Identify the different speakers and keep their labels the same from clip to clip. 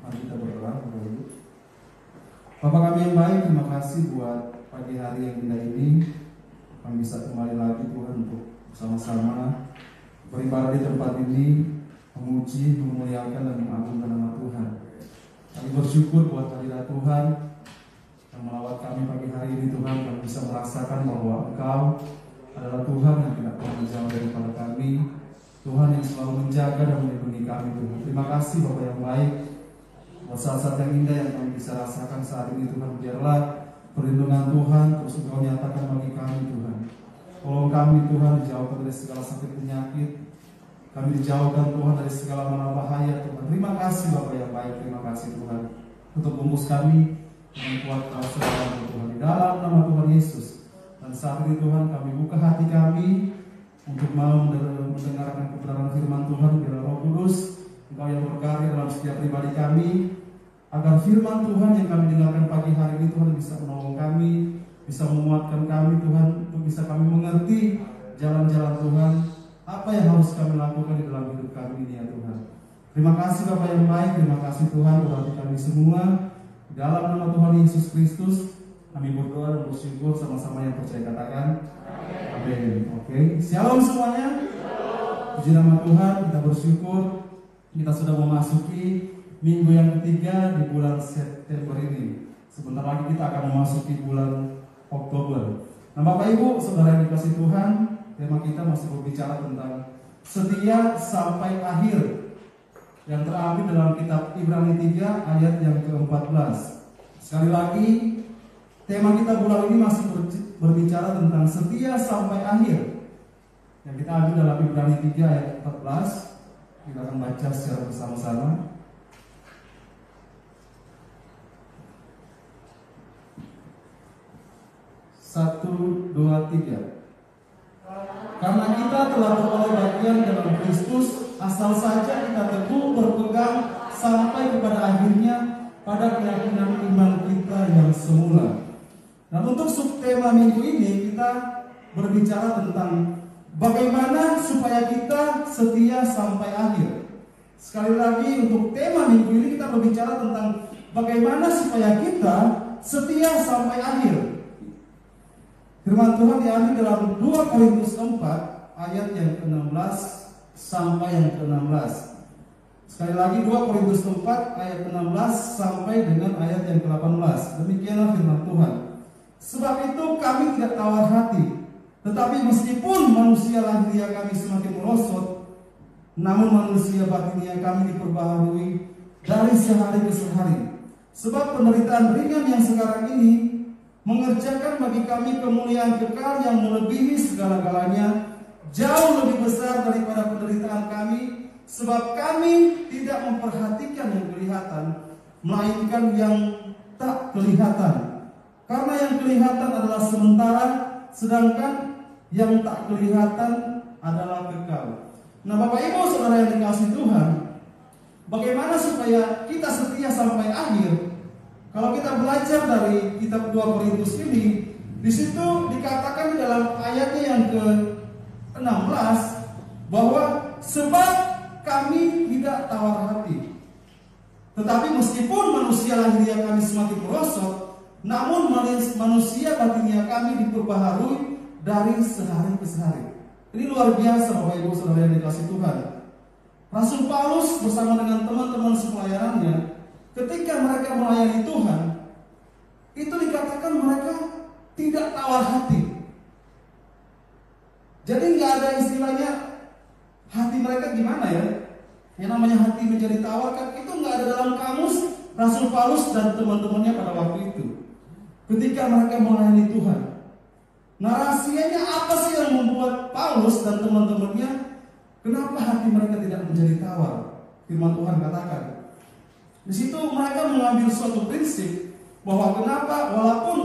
Speaker 1: Mari kita berdoa. Bapa kami yang baik, terima kasih buat pagi hari yang indah ini. Kami bisa kembali lagi Tuhan untuk bersama-sama beribadah di tempat ini, memuji, memuliakan dan mengagungkan nama Tuhan. Kami bersyukur buat hadirat Tuhan yang melawat kami pagi hari ini. Tuhan, kami bisa merasakan bahwa Engkau adalah Tuhan yang tidak pernah jauh daripada kami, Tuhan yang selalu menjaga dan melindungi kami. Tuhan, terima kasih Bapa yang baik buat saat-saat yang indah yang kami bisa rasakan saat ini. Tuhan, biarlah perlindungan Tuhan terus Engkau nyatakan bagi kami. Tuhan, tolong kami Tuhan, dijauhkan dari segala sakit penyakit, kami dijauhkan Tuhan dari segala mara bahaya. Tuhan, terima kasih Bapa yang baik, terima kasih Tuhan untuk bungkus kami dengan kuat kuasa Tuhan di dalam nama Tuhan Yesus. Dan saat ini Tuhan, kami buka hati kami untuk mau mendengarkan kebenaran firman Tuhan. Biarlah Roh Kudus Engkau yang berkarya dalam setiap pribadi kami, agar firman Tuhan yang kami dengarkan pagi hari ini Tuhan bisa menolong kami, bisa menguatkan kami Tuhan, untuk bisa kami mengerti jalan-jalan Tuhan, apa yang harus kami lakukan di dalam hidup kami ini ya Tuhan. Terima kasih Bapa yang baik, terima kasih Tuhan berkati kami semua. Dalam nama Tuhan Yesus Kristus kami berdoa dan bersyukur, sama-sama yang percaya katakan amin. Oke, shalom semuanya. Puji nama Tuhan, kita bersyukur kita sudah memasuki minggu yang ketiga di bulan September ini. Sebentar lagi kita akan memasuki bulan Oktober. Nah Bapak Ibu, saudara yang dikasihi Tuhan, tema kita masih berbicara tentang setia sampai akhir, yang terambil dalam kitab Ibrani 3 ayat yang ke-14. Sekali lagi, tema kita bulan ini masih berbicara tentang setia sampai akhir, yang kita ambil dalam Ibrani 3 ayat 14. Kita akan baca secara bersama-sama. 1, 2, 3. Karena kita telah beroleh bagian dalam Kristus, asal saja kita teguh berpegang sampai kepada akhirnya pada keyakinan iman kita yang semula. Nah, untuk subtema minggu ini kita berbicara tentang bagaimana supaya kita setia sampai akhir. Sekali lagi, untuk tema minggu ini kita berbicara tentang bagaimana supaya kita setia sampai akhir. Firman Tuhan diambil dalam 2 Korintus 4 ayat yang ke-16 sampai yang ke-16. Sekali lagi 2 Korintus 4 ayat ke-16 sampai dengan ayat yang ke-18. Demikianlah firman Tuhan. Sebab itu kami tidak tawar hati, tetapi meskipun manusia lahiriah kami semakin merosot, namun manusia batinia kami diperbaharui dari sehari ke sehari. Sebab penderitaan ringan yang sekarang ini mengerjakan bagi kami kemuliaan kekal yang melebihi segala-galanya, jauh lebih besar daripada penderitaan kami. Sebab kami tidak memperhatikan yang kelihatan, melainkan yang tak kelihatan. Karena yang kelihatan adalah sementara, sedangkan yang tak kelihatan adalah kekal. Nah Bapak Ibu saudara yang dikasihi Tuhan, bagaimana supaya kita setia sampai akhir? Kalau kita belajar dari kitab 2 Korintus ini, di situ dikatakan di dalam ayatnya yang ke-16 bahwa sebab kami tidak tawar hati, tetapi meskipun manusia lahiriah kami semakin merosot, namun manusia batinia kami diperbaharui dari sehari ke sehari. Ini luar biasa Bapak Ibu saudara yang dikasihi Tuhan. Rasul Paulus bersama dengan teman-teman sepelayanannya, ketika mereka melayani Tuhan, itu dikatakan mereka tidak tawar hati. Jadi nggak ada istilahnya hati mereka gimana ya? Yang namanya hati menjadi tawar kan itu nggak ada dalam kamus Rasul Paulus dan teman-temannya pada waktu itu. Ketika mereka melayani Tuhan, nah rahasianya apa sih yang membuat Paulus dan teman-temannya kenapa hati mereka tidak menjadi tawar? Firman Tuhan katakan di situ mereka mengambil suatu prinsip bahwa kenapa walaupun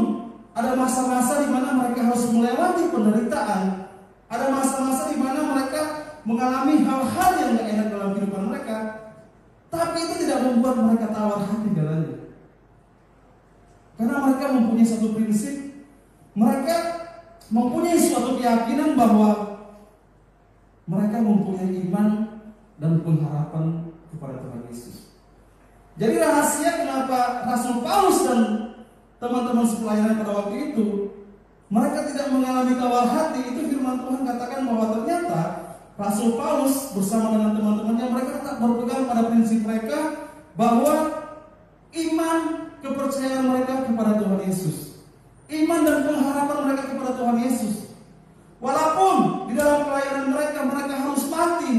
Speaker 1: ada masa-masa di mana mereka harus melewati penderitaan, ada masa-masa di mana mereka mengalami hal-hal yang tidak enak dalam kehidupan mereka, tapi itu tidak membuat mereka tawar hati katanya. Karena mereka mempunyai satu prinsip, mereka mempunyai suatu keyakinan bahwa mereka mempunyai iman dan pengharapan kepada Tuhan Yesus. Jadi rahasia kenapa Rasul Paulus dan teman-teman sepelayanan pada waktu itu mereka tidak mengalami tawar hati, itu firman Tuhan katakan bahwa ternyata Rasul Paulus bersama dengan teman-temannya mereka tetap berpegang pada prinsip mereka bahwa iman kepercayaan mereka kepada Tuhan Yesus, iman dan pengharapan mereka kepada Tuhan Yesus. Walaupun di dalam pelayanan mereka harus mati,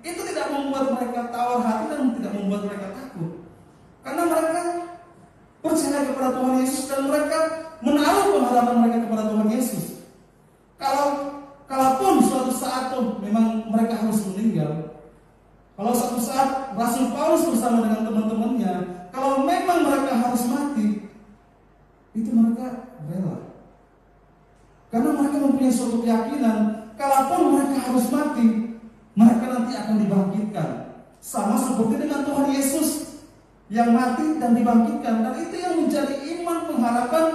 Speaker 1: itu tidak membuat mereka tawar hati dan tidak membuat mereka takut. Karena mereka percaya kepada Tuhan Yesus dan mereka menaruh pengharapan mereka kepada Tuhan Yesus. Kalaupun suatu saat memang mereka harus meninggal, kalau suatu saat Rasul Paulus bersama dengan teman-temannya, kalau memang mereka harus mati, itu mereka rela. Karena mereka mempunyai suatu keyakinan, kalaupun mereka harus mati, mereka nanti akan dibangkitkan. Sama seperti dengan Tuhan Yesus yang mati dan dibangkitkan. Dan itu yang menjadi iman pengharapan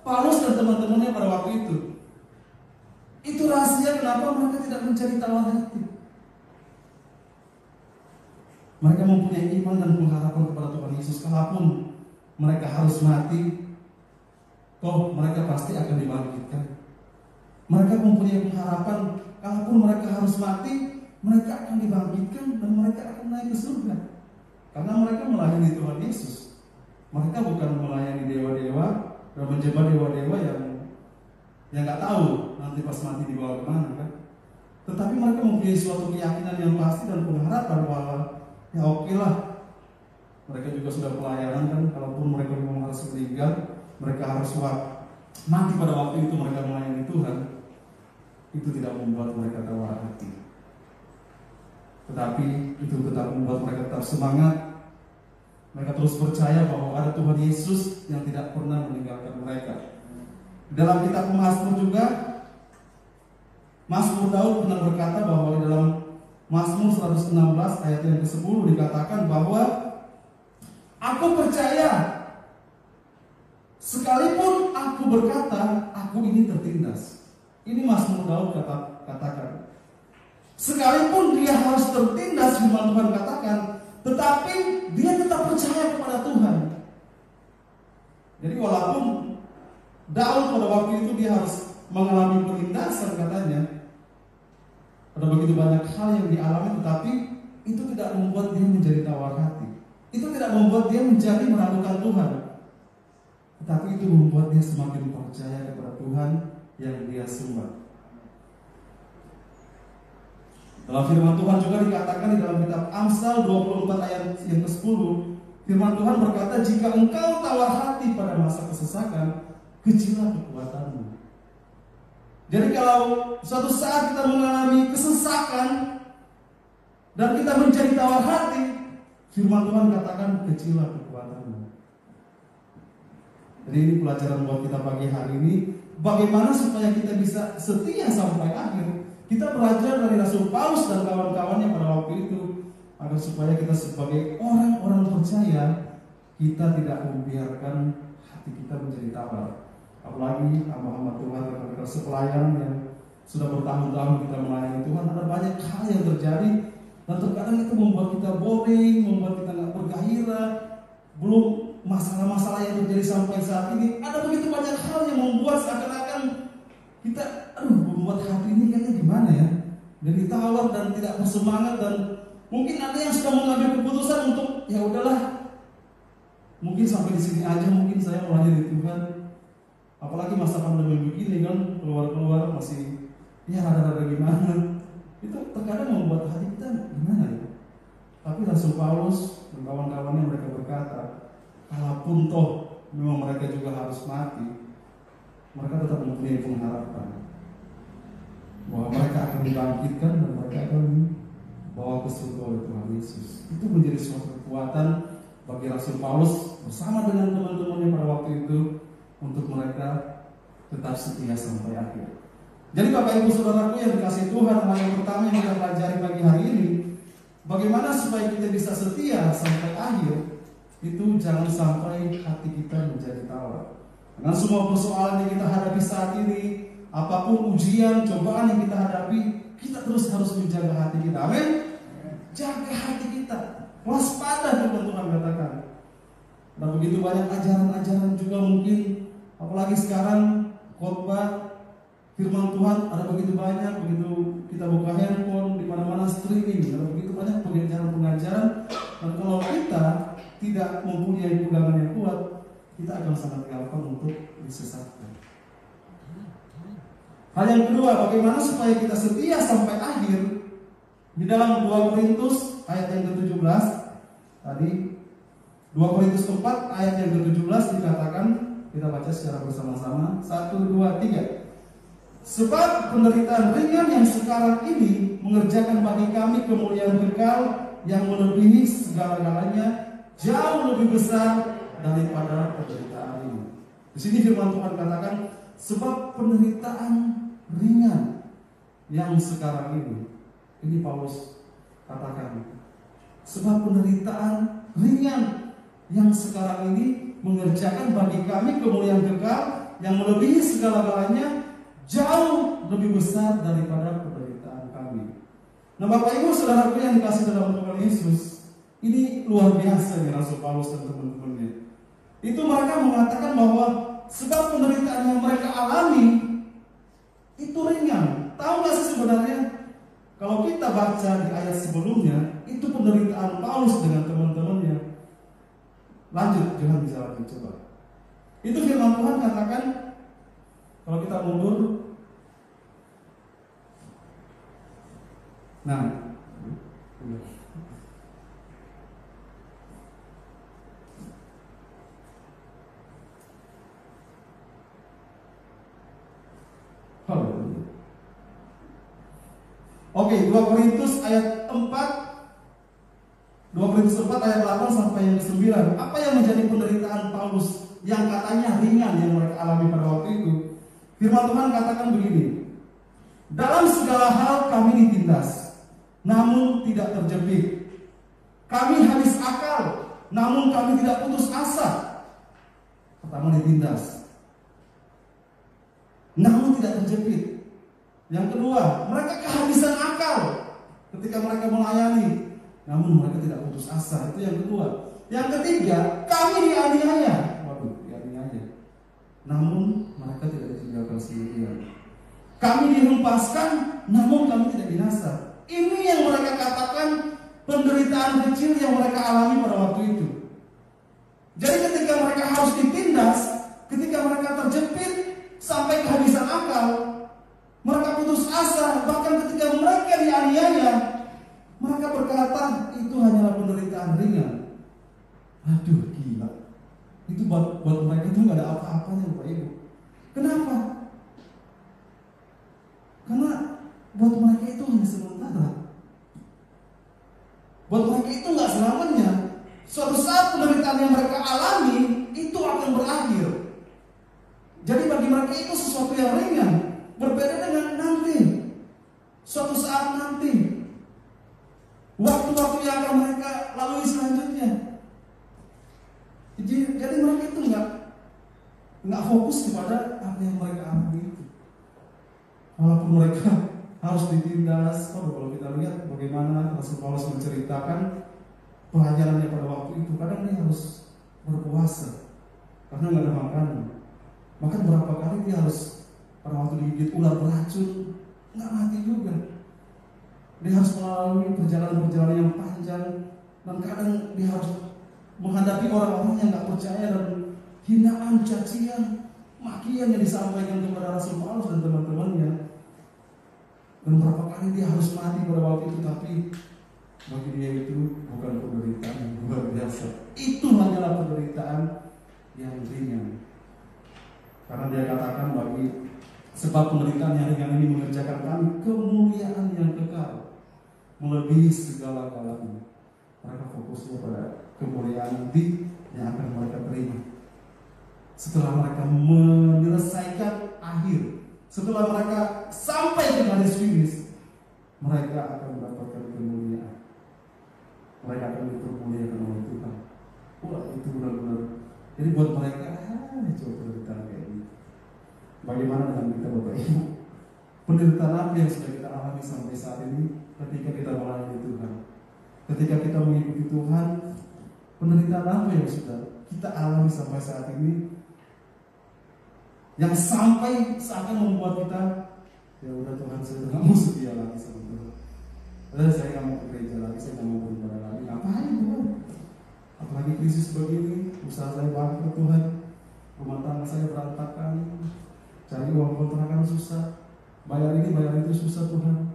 Speaker 1: Paulus dan teman-temannya pada waktu itu. Itu rahasia kenapa mereka tidak mencari tawar hati. Mereka mempunyai iman dan pengharapan kepada Tuhan Yesus. Kalaupun mereka harus mati, toh mereka pasti akan dibangkitkan. Mereka mempunyai pengharapan, kalaupun mereka harus mati, mereka akan dibangkitkan dan mereka akan naik ke surga. Karena mereka melayani Tuhan Yesus. Mereka bukan melayani dewa-dewa dan menjebak dewa-dewa yang nggak tahu nanti pas mati dibawa kemana kan. Tetapi mereka mempunyai suatu keyakinan yang pasti dan pengharapan bahwa ya oke lah, mereka juga sudah pelayanan kan. Kalaupun mereka memang harus meninggal, mereka harus mati pada waktu itu mereka melayani Tuhan. Itu tidak membuat mereka tawar hati, tetapi itu tetap membuat mereka tetap semangat. Mereka terus percaya bahwa ada Tuhan Yesus yang tidak pernah meninggalkan mereka. Dalam kitab Mazmur juga, Mazmur Daud pernah berkata bahwa di dalam Mazmur 116 ayat yang ke-10 dikatakan bahwa aku percaya sekalipun aku berkata aku ini tertindas. Ini Mazmur Daud katakan. Sekalipun dia harus tertindas, firman Tuhan katakan, tetapi dia tetap percaya kepada Tuhan. Jadi walaupun Daud pada waktu itu dia harus mengalami penindasan katanya, ada begitu banyak hal yang dialami, tetapi itu tidak membuat dia menjadi tawar hati. Itu tidak membuat dia menjadi meragukan Tuhan, tetapi itu membuat dia semakin percaya kepada Tuhan yang dia sembah. Dalam firman Tuhan juga dikatakan di dalam kitab Amsal 24 ayat yang ke-10, firman Tuhan berkata, jika engkau tawar hati pada masa kesesakan, kecillah kekuatanmu. Jadi kalau suatu saat kita mengalami kesesakan dan kita menjadi tawar hati, firman Tuhan katakan, kecillah kekuatanmu. Jadi ini pelajaran buat kita pagi hari ini, bagaimana supaya kita bisa setia sampai akhir. Kita belajar dari Rasul Paulus dan kawan-kawannya pada waktu itu, agar supaya kita sebagai orang-orang percaya, kita tidak membiarkan hati kita menjadi tawar. Apalagi hamba-hamba Tuhan, rekan-rekan sepelayanan yang sudah bertahun-tahun kita melayani Tuhan, ada banyak hal yang terjadi dan terkadang itu membuat kita boring, membuat kita nggak bergairah. Belum masalah-masalah yang terjadi sampai saat ini, ada begitu banyak hal yang membuat seakan-akan kita membuat hati ini kayaknya gimana ya, jadi tawar dan tidak bersemangat. Dan mungkin ada yang sudah mengambil keputusan untuk ya udahlah, mungkin sampai di sini aja, mungkin saya melayani Tuhan. Apalagi masa pandemi begini kan, keluar-keluar masih ya rada-rada gimana. Itu terkadang membuat hati kita gimana ya. Tapi Rasul Paulus dan kawan-kawannya mereka berkata, kalaupun toh memang mereka juga harus mati, mereka tetap mempunyai pengharapan bahwa mereka akan dibangkitkan dan mereka akan bawa ke surga oleh Tuhan Yesus. Itu menjadi suatu kekuatan bagi Rasul Paulus bersama dengan teman-temannya pada waktu itu untuk mereka tetap setia sampai akhir. Jadi Bapak Ibu Saudaraku yang dikasihi Tuhan, hal yang pertama yang kita pelajari pagi hari ini, bagaimana supaya kita bisa setia sampai akhir. Itu jangan sampai hati kita menjadi tawar. Dengan semua persoalan yang kita hadapi saat ini, apapun ujian, cobaan yang kita hadapi, kita terus harus menjaga hati kita. Amin. Jaga hati kita, waspada, firman Tuhan katakan. Dan begitu banyak ajaran-ajaran juga mungkin, apalagi sekarang khotbah firman Tuhan ada begitu banyak, begitu kita buka handphone di mana-mana streaming, ada begitu banyak pengajaran-pengajaran. Dan kalau kita tidak mempunyai pegangan yang kuat, kita akan sangat gampang untuk disesatkan. Hal yang kedua, bagaimana supaya kita setia sampai akhir? Di dalam 2 Korintus ayat yang ke-17 tadi, 2 Korintus 4 ayat yang ke-17 dikatakan, kita baca secara bersama-sama. 1, 2, 3. Sebab penderitaan ringan yang sekarang ini mengerjakan bagi kami kemuliaan kekal yang melebihi segala-galanya, jauh lebih besar daripada penderitaan ini. Di sini firman Tuhan katakan, sebab penderitaan ringan yang sekarang ini Paulus katakan, sebab penderitaan ringan yang sekarang ini mengerjakan bagi kami kemuliaan kekal yang melebihi segala-galanya, jauh lebih besar daripada penderitaan kami. Nah, Bapak Ibu Saudaraku yang dikasih dalam Tuhan Yesus, ini luar biasa nih Rasul Paulus dan teman-temannya. Itu mereka mengatakan bahwa sebab penderitaan yang mereka alami itu ringan. Tahu gak sih sebenarnya, kalau kita baca di ayat sebelumnya, itu penderitaan Paulus dengan teman-temannya. Lanjut, Johan bisa lanjut coba. Itu firman Tuhan katakan, kalau kita mundur, nah, Oke, 2 Korintus ayat 4, 2 Korintus 4 ayat 8 sampai yang ke-9. Apa yang menjadi penderitaan Paulus yang katanya ringan yang mereka alami pada waktu itu? Firman Tuhan katakan begini, dalam segala hal kami ditindas, namun tidak terjepit. Kami habis akal, namun kami tidak putus asa. Pertama ditindas, namun tidak terjepit. Yang kedua, mereka kehabisan akal ketika mereka melayani, namun mereka tidak putus asa. Itu yang kedua. Yang ketiga, kami dianiaya. Waduh, dianiaya, namun mereka tidak ditinggalkan sendirian. Kami dihempaskan, namun kami tidak binasa. Ini yang mereka katakan penderitaan kecil yang mereka alami pada waktu itu. Jadi ketika mereka harus ditindas, ketika mereka terjepit sampai kehabisan akal, mereka putus asa, bahkan ketika mereka dianiaya, mereka berkata itu hanyalah penderitaan ringan. Aduh, gila. Itu buat mereka itu nggak ada apa-apanya, Bapak Ibu. Kenapa? Karena buat mereka itu hanya sementara. Buat mereka itu nggak selamanya. Suatu saat penderitaan yang mereka alami itu akan berakhir. Jadi bagi mereka itu sesuatu yang ringan. Berbeda dengan nanti, suatu saat nanti, waktu-waktu yang akan mereka lalui selanjutnya. Jadi mereka itu nggak fokus kepada apa yang mereka alami itu. Walaupun mereka harus ditindas. Kalau kita lihat bagaimana Rasul Paulus menceritakan pelajarannya pada waktu itu, kadang dia harus berpuasa karena nggak ada makanan. Maka berapa kali dia harus pada waktu digigit ular beracun, nggak mati juga. Dia harus melalui perjalanan-perjalanan yang panjang, dan kadang dia harus menghadapi orang-orang yang nggak percaya dan hinaan, cacian, makian yang disampaikan kepada Rasul Paulus dan teman-temannya. Dan berapa kali dia harus mati pada waktu itu, tapi bagi dia itu bukan penderitaan yang luar biasa. Itu hanyalah penderitaan yang ringan. Karena dia katakan sebab penderitaan yang ringan ini mengerjakan kami kemuliaan yang kekal melebihi segala-galanya. Mereka fokusnya pada kemuliaan nanti yang akan mereka terima setelah mereka menyelesaikan akhir, setelah mereka sampai ke garis finish. Mereka akan mendapatkan kemuliaan. Mereka akan dipermuliakan oleh Tuhan. Wah, itu benar-benar. Jadi buat mereka coba penderitaan kayak ini. Bagaimana dengan kita, Bapak Ibu? Penderitaan apa yang sudah kita alami sampai saat ini ketika kita melayani Tuhan? Ketika kita mengikuti Tuhan, Penderitaan apa yang sudah kita alami sampai saat ini, yang sampai seakan membuat kita, ya udah Tuhan, saya udah gak mau setia lagi sama Tuhan. Saya gak mau ke gereja lagi, saya gak mau beribadah lagi. Ngapain Tuhan? Apalagi krisis begini, usaha saya bangkrut Tuhan, rumah tangga saya berantakan, cari uang kontrakan susah, bayar ini bayar itu susah Tuhan,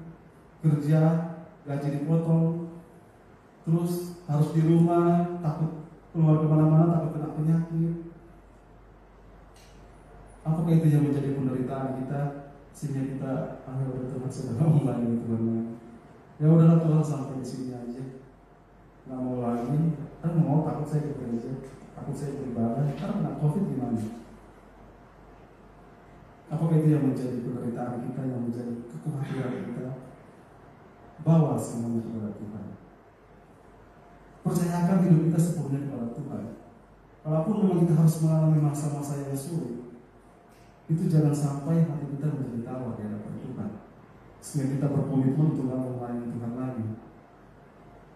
Speaker 1: kerja gaji dipotong, terus harus di rumah, takut keluar kemana-mana, takut kena penyakit. Apakah itu yang menjadi penderitaan kita, sehingga kita udah Tuhan sudah gak mau lagi Tuhan. Ya udahlah Tuhan, sampai di sini aja, nggak mau lagi. Kan mau, takut saya ke gereja, takut saya beribadah, karena COVID gimana? Apakah itu yang menjadi penderitaan kita, yang menjadi kekhawatiran kita? Bawa semuanya kepada Tuhan. Percayakan hidup kita sepenuhnya kepada Tuhan. Kalaupun memang kita harus mengalami masa-masa yang sulit, itu jangan sampai hati kita menjadi tawar di hadapan Tuhan, sehingga kita berkomitmen untuk melayani Tuhan lagi.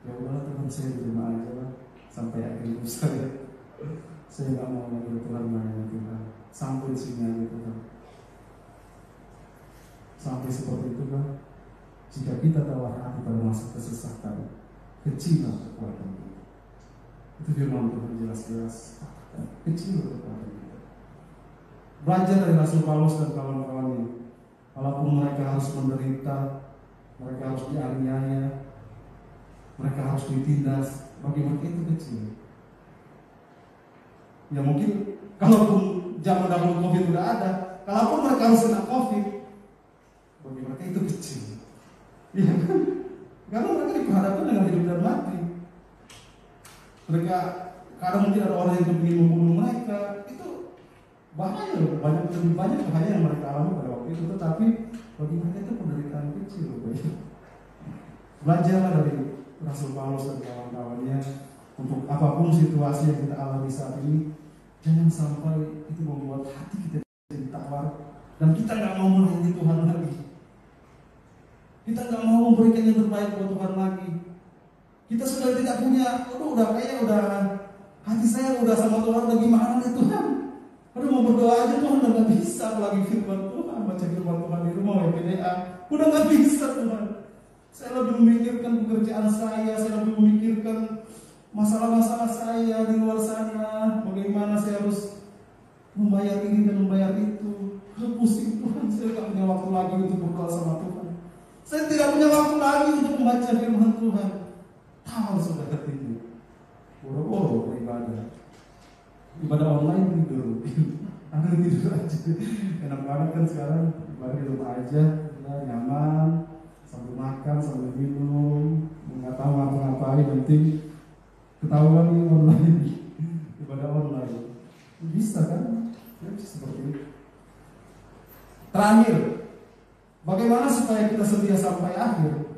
Speaker 1: Ya udahlah Tuhan, saya terima aja lah sampai akhir hidup saya. Saya nggak mau lagi Tuhan melayani Tuhan. Sampai sini aja Tuhan. Sampai seperti itu kan. Jika kita tawar hati pada masa kesesakan, kecil kekuatan kita. Itu firman Tuhan jelas-jelas. Kecil kekuatan kita. Belajar dari Rasul Paulus dan kawan-kawannya. Walaupun mereka harus menderita, mereka harus dianiaya, mereka harus ditindas, bagi mereka itu kecil. Ya mungkin kalaupun zaman dahulu COVID sudah ada, kalaupun mereka harus kena COVID, bagi mereka itu kecil. Iya kan? Karena mereka diperhadapkan dengan hidup dan mati. Mereka kadang mungkin ada orang yang ingin membunuh mereka, itu bahaya, lebih banyak bahaya yang mereka alami pada waktu itu. Tetapi bagi mereka itu penderitaan kecil. Belajarlah dari Rasul Paulus dan kawan-kawannya untuk apapun situasi yang kita alami saat ini, jangan sampai itu membuat hati kita jadi tawar dan kita nggak mau melayani Tuhan lagi. Kita nggak mau memberikan yang terbaik buat Tuhan lagi. Kita sudah tidak punya, udah kayaknya hati saya udah sama Tuhan, udah gimana nih Tuhan? Aduh, mau berdoa aja Tuhan udah nggak bisa, apalagi firman Tuhan, baca firman Tuhan di rumah PDA, udah nggak bisa Tuhan. Saya lebih memikirkan pekerjaan saya lebih memikirkan masalah-masalah saya di luar sana, bagaimana saya harus membayar ini dan membayar itu. Aduh, pusing Tuhan, saya tidak punya waktu lagi untuk berdoa sama Tuhan. Saya tidak punya waktu lagi untuk membaca firman Tuhan. Tahu sudah hatinya, boro-boro beribadah. Ibadah online tidur, ada tidur aja. Enak banget kan sekarang, ibadah di rumah aja, nyaman, sambil makan, sambil minum, nggak tahu ngapa-ngapain, penting ketahuan nih online, ibadah online. Bisa kan? Ya, seperti itu. Terakhir, bagaimana supaya kita setia sampai akhir?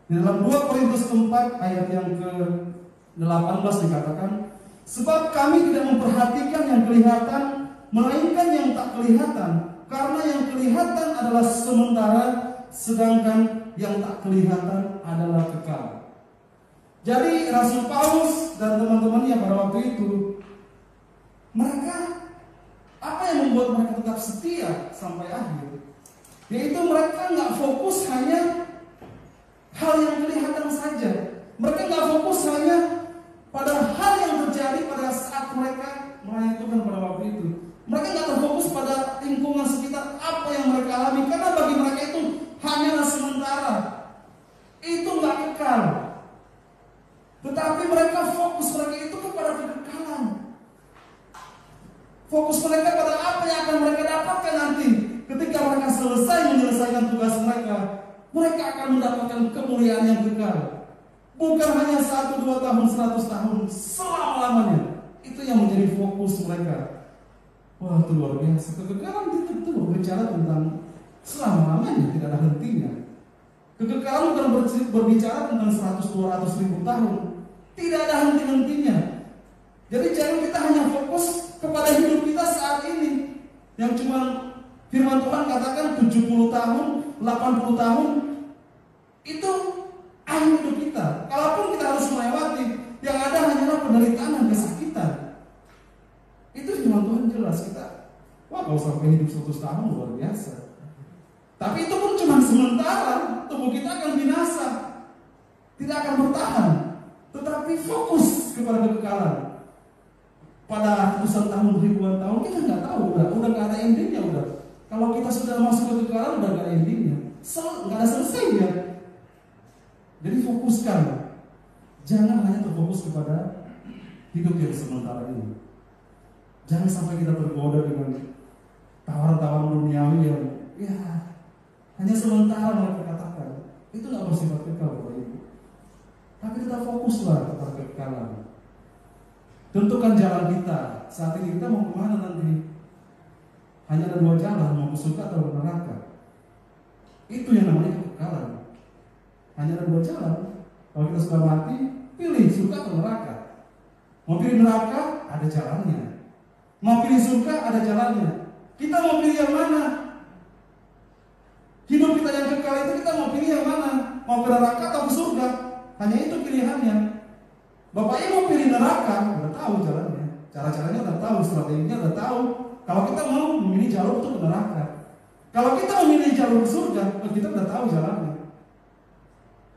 Speaker 1: Di dalam 2 Korintus 4 ayat yang ke-18 dikatakan, sebab kami tidak memperhatikan yang kelihatan, melainkan yang tak kelihatan, karena yang kelihatan adalah sementara, sedangkan yang tak kelihatan adalah kekal. Jadi Rasul Paulus dan teman-temannya pada waktu itu, mereka, apa yang membuat mereka tetap setia sampai akhir? Yaitu mereka nggak fokus hanya hal yang kelihatan saja. Mereka nggak fokus hanya pada hal yang terjadi pada saat mereka melayani Tuhan pada waktu itu. Mereka nggak terfokus pada lingkungan sekitar apa yang mereka alami, karena bagi mereka itu hanyalah sementara. Itu nggak kekal. Tetapi mereka fokus mereka itu kepada kekekalan. Fokus mereka pada apa yang akan mereka dapatkan nanti. Ketika mereka selesai menyelesaikan tugas mereka, mereka akan mendapatkan kemuliaan yang kekal. Bukan hanya 1, 2 tahun, 100 tahun, selama-lamanya. Itu yang menjadi fokus mereka. Wah, itu luar biasa. Kekekalan itu berbicara tentang selama-lamanya, tidak ada hentinya. Kekekalan bukan berbicara tentang 100, 200 ribu tahun. Tidak ada henti-hentinya. Jadi jangan kita hanya fokus kepada hidup kita saat ini, yang cuma firman Tuhan katakan 70 tahun, 80 tahun, itu akhir hidup kita. Kalaupun kita harus melewati, Yang ada hanyalah penderitaan dan kesakitan. Itu firman Tuhan jelas. Kita, wah kalau sampai hidup 100 tahun luar biasa. Tapi itu pun cuma sementara. Tubuh kita akan binasa, tidak akan bertahan. Tetapi fokus kepada kekekalan. Pada ratusan tahun, ribuan tahun, kita nggak tahu, udah nggak ada endingnya udah. Kalau kita sudah masuk ke kekekalan, udah nggak ada endingnya, nggak ada selesainya. Jadi fokuskan, jangan hanya terfokus kepada hidup yang sementara ini. Jangan sampai kita tergoda dengan tawaran-tawaran duniawi yang ya hanya sementara mereka katakan. Itu nggak bersifat kekal, Bapak Ibu. Tapi kita fokuslah kepada kekekalan. Tentukan jalan kita. Saat ini kita mau kemana nanti? Hanya ada 2 jalan, mau ke surga atau ke neraka. Itu yang namanya kekekalan. Hanya ada 2 jalan. Kalau kita sudah mati, pilih surga atau neraka. Mau pilih neraka, ada jalannya. Mau pilih surga, ada jalannya. Kita mau pilih yang mana? Hidup kita yang kekal itu kita mau pilih yang mana? Mau ke neraka atau ke surga? Hanya itu pilihannya. Bapak Ibu mau pilih neraka, udah tahu jalannya. Cara-caranya udah tahu, strateginya udah tahu. Kalau kita mau memilih jalur untuk ke neraka. Kalau kita memilih jalur ke surga, kita udah tahu jalannya.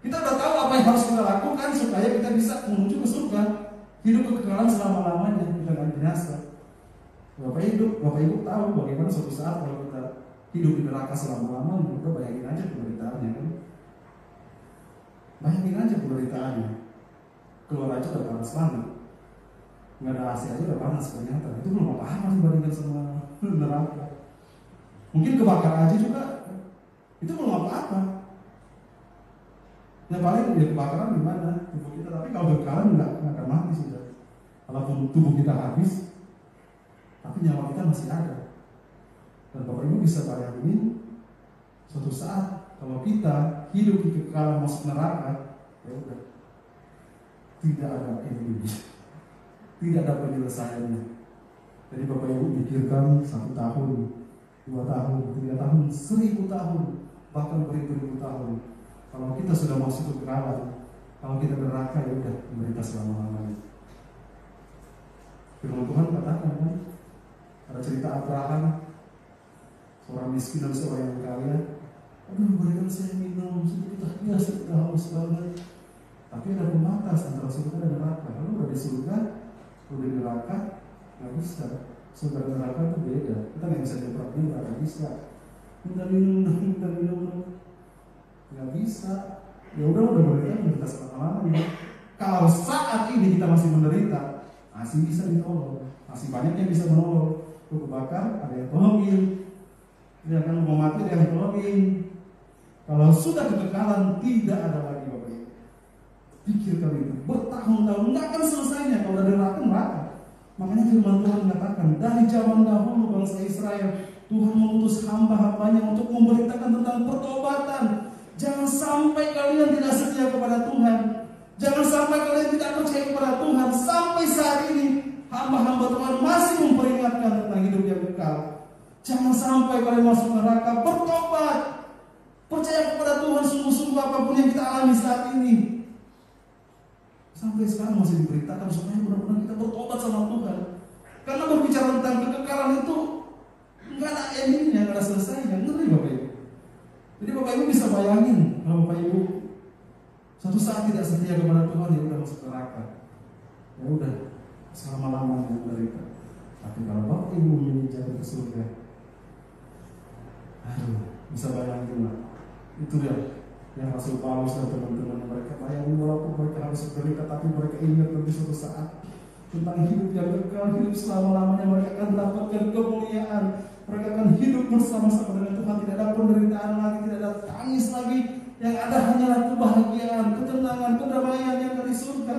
Speaker 1: Kita udah tahu apa yang harus kita lakukan supaya kita bisa menuju ke surga. Hidup kekekalan selama-lamanya, kita akan binasa. Bapak Ibu tahu bagaimana suatu saat kalau kita hidup di neraka selama-lamanya, kita bayangin aja penderitaannya kan. Bayangin aja penderitaannya. Keluar aja udah panas banget, nggak ada AC aja udah panas ternyata. Itu belum apa-apa dibandingkan sama neraka. Mungkin kebakar aja juga, itu belum apa-apa. Yang paling ya kebakaran di mana tubuh kita. Tapi kalau kekekalan nggak akan mati sudah. Walaupun tubuh kita habis, tapi nyawa kita masih ada. Dan Bapak Ibu bisa bayangin suatu saat kalau kita hidup di kekekalan masuk neraka, ya udah. Tidak ada ending, tidak ada penyelesaiannya. Jadi Bapak Ibu pikirkan 1 tahun, 2 tahun, 3 tahun, 1000 tahun, bahkan beribu-ribu tahun. Kalau kita sudah masuk ke kekekalan, kalau kita neraka ya udah menderita selama-lamanya. Firman Tuhan katakan kan, ada cerita Abraham, seorang miskin dan seorang yang kaya. Aduh, berikan saya minum, sedikit biasa kita haus banget. Tapi ada pembatas antara surga dan neraka. Kalau udah di surga, udah di neraka, nggak bisa. Surga dan neraka itu beda. Kita nggak bisa nyebrang, nggak bisa. Minta minum, nggak bisa. Ya udah menderita selama-lamanya. Kalau saat ini kita masih menderita, masih bisa ditolong, masih banyak yang bisa menolong. Lu kebakar, ada yang tolongin. Dia akan mau mati, ada yang tolongin. Kalau sudah kekekalan, tidak ada lagi Bapak Ibu. Pikirkan itu, bertahun-tahun nggak akan selesainya kalau ada neraka. Makanya firman Tuhan mengatakan dari zaman dahulu bangsa Israel, Tuhan mengutus hamba-hambanya untuk memberitakan tentang pertobatan. Jangan sampai kalian tidak setia kepada Tuhan. Jangan sampai kalian tidak percaya kepada Tuhan. Sampai saat ini hamba-hamba Tuhan masih memperingatkan tentang hidup yang kekal. Jangan sampai kalian masuk neraka. Bertobat, percaya kepada Tuhan sungguh-sungguh apapun yang kita alami saat ini. Sampai sekarang masih diberitakan supaya benar-benar kita bertobat sama Tuhan. Karena berbicara tentang kekekalan itu nggak ada endingnya, nggak ada selesainya. Ngeri Bapak Ibu. Jadi Bapak Ibu bisa bayangin kalau Bapak Ibu suatu saat tidak setia kepada Tuhan, ya udah masuk neraka. Ya udah selama-lamanya menderita. Tapi kalau Bapak Ibu memilih jalan ke surga, aduh, bisa bayangin lah. Itu ya. Yang Rasul Paulus dan teman-teman mereka bayangin, walaupun mereka harus menderita, tapi mereka ingat nanti suatu saat tentang hidup yang kekal, hidup selama-lamanya. Mereka akan mendapatkan kemuliaan, mereka akan hidup bersama-sama dengan Tuhan. Tidak ada penderitaan lagi, tidak ada tangis lagi. Yang ada hanyalah kebahagiaan, ketenangan, kedamaian yang dari surga.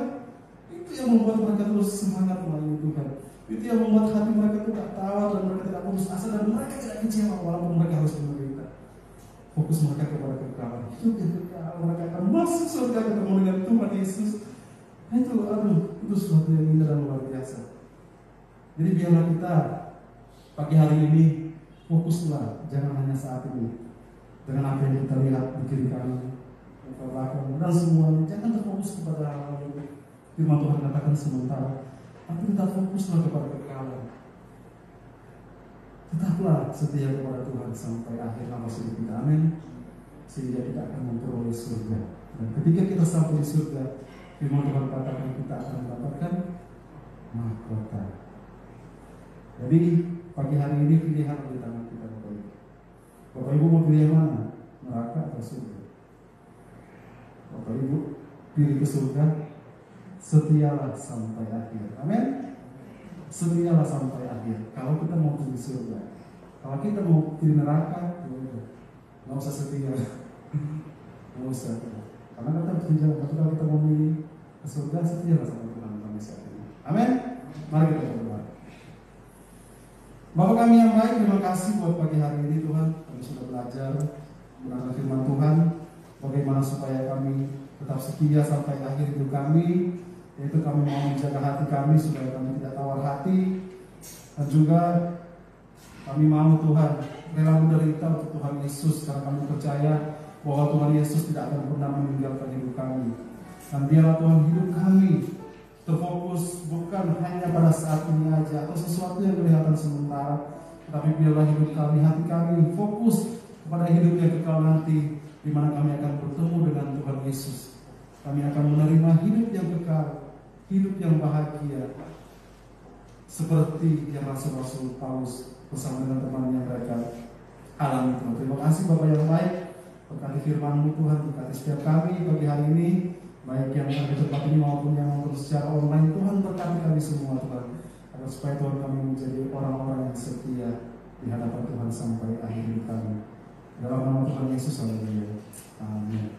Speaker 1: Itu yang membuat mereka terus semangat melayani Tuhan. Itu yang membuat hati mereka tidak tawar dan mereka tidak putus asa dan mereka tidak kecewa walaupun mereka harus menderita. Fokus mereka kepada kekekalan, hidup yang kekal. Mereka akan masuk surga ketemu dengan Tuhan Yesus. Itu sesuatu yang indah dan luar biasa. Jadi biarlah kita pagi hari ini fokuslah, jangan hanya saat ini dengan apa yang kita lihat di kiri kanan, dan semuanya. Jangan terfokus kepada hal-hal itu. Firman Tuhan katakan sementara, tapi tetap fokuslah kepada kekekalan. Tetaplah setia kepada Tuhan sampai akhir nafas hidup kita. Amin. Sehingga kita akan memperoleh surga. Dan ketika kita sampai di surga, firman Tuhan katakan kita akan mendapatkan mahkota. Jadi pagi hari ini pilihan di tangan kita, Bapak Ibu. Bapak Ibu mau pilih yang mana? Neraka atau surga? Bapak Ibu pilih ke surga, setialah sampai akhir. Amin. Setialah sampai akhir. Kalau kita mau pilih surga, kalau kita mau pilih neraka, nggak usah setia, nggak usah. Karena kita harus dijawab. Tapi kalau kita mau pilih ke surga, setialah sampai Tuhan kami saat ini. Amin. Mari kita berdoa. Bapak kami yang baik, terima kasih buat pagi hari ini Tuhan. Kami sudah belajar mengenai firman Tuhan, bagaimana supaya kami tetap setia sampai akhir hidup kami, yaitu kami mau menjaga hati kami supaya kami tidak tawar hati, dan juga kami mau Tuhan rela menderita untuk Tuhan Yesus karena kami percaya bahwa Tuhan Yesus tidak akan pernah meninggalkan hidup kami. Dan biarlah Tuhan hidup kami terfokus bukan hanya pada saat ini aja atau sesuatu yang kelihatan sementara, tetapi biarlah hidup kami, hati kami fokus kepada hidup yang kekal nanti, di mana kami akan bertemu dengan Tuhan Yesus. Kami akan menerima hidup yang kekal, hidup yang bahagia, seperti yang Rasul-Rasul Paulus bersama dengan temannya mereka alami. Terima kasih Bapak yang baik, berkati firman-Mu Tuhan, berkati setiap kami pagi hari ini, baik yang ada di tempat ini maupun yang nonton secara online. Tuhan berkati kami semua Tuhan, agar supaya Tuhan kami menjadi orang-orang yang setia di hadapan Tuhan sampai akhir hidup kami. Dalam nama Tuhan Yesus, haleluya. Amin.